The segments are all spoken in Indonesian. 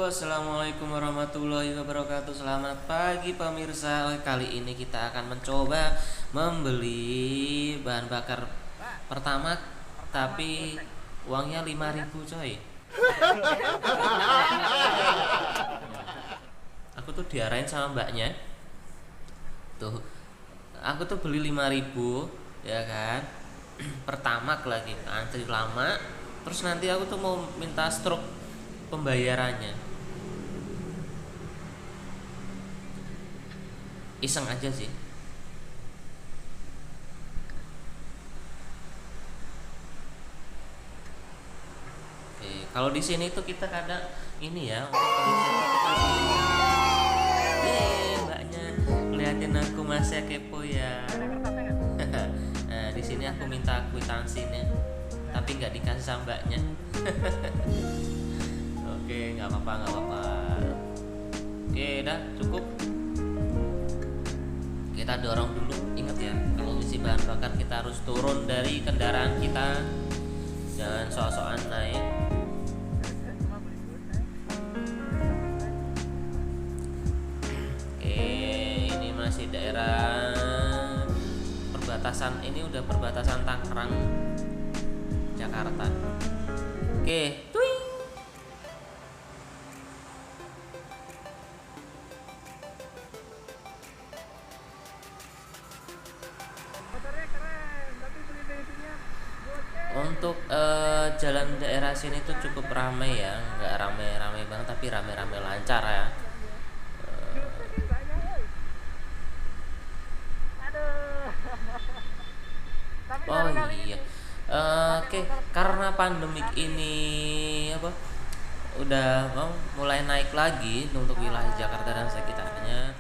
Halo, assalamualaikum warahmatullahi wabarakatuh. Selamat pagi pemirsa. Kali ini kita akan mencoba membeli bahan bakar pertama, tapi uangnya 5.000 coy. Aku tuh diarahin sama mbaknya. Tuh, aku tuh beli 5.000, ya kan? Pertama lagi antri lama. Terus nanti aku tuh mau minta stroke pembayarannya, iseng aja sih. Oke, kalau di sini tuh kita kadang ini ya, untuk mbaknya ngeliatin aku masih kepo ya. Nah, di sini aku minta kwitansinya, tapi nggak dikasih sama mbaknya. Oke, nggak apa-apa. Oke, dah cukup. Kita dorong dulu. Ingat ya, kalau isi bahan bakar kita harus turun dari kendaraan kita. Jangan sok-sokan naik. Oke, ini masih daerah perbatasan. Ini udah perbatasan Tangerang Jakarta. Oke, tuing. Untuk jalan daerah sini tuh cukup ramai ya, nggak ramai-ramai banget tapi ramai-ramai lancar ya. Oh iya, oke, karena pandemik ini apa udah mulai naik lagi untuk wilayah Jakarta dan sekitarnya.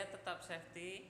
tetap safety.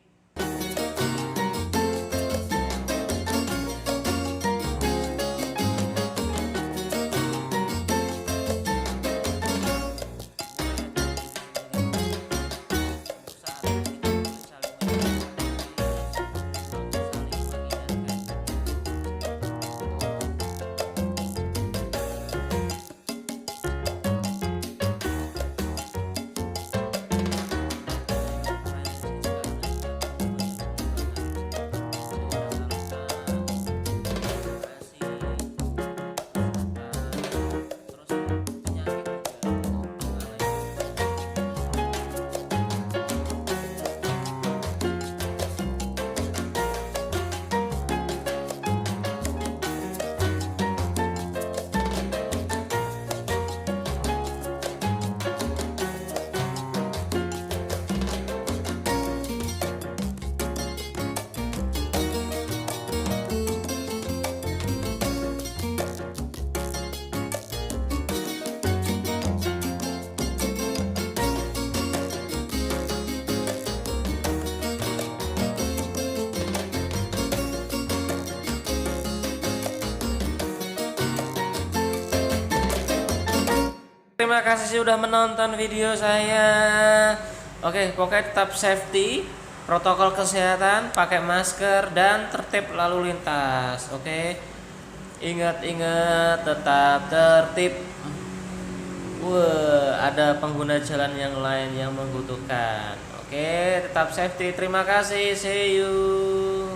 Terima kasih sudah menonton video saya. Oke, pokoknya tetap safety, protokol kesehatan, pakai masker dan tertib lalu lintas. Oke. Ingat tetap tertib. Ada pengguna jalan yang lain yang membutuhkan. Oke, tetap safety. Terima kasih. See you.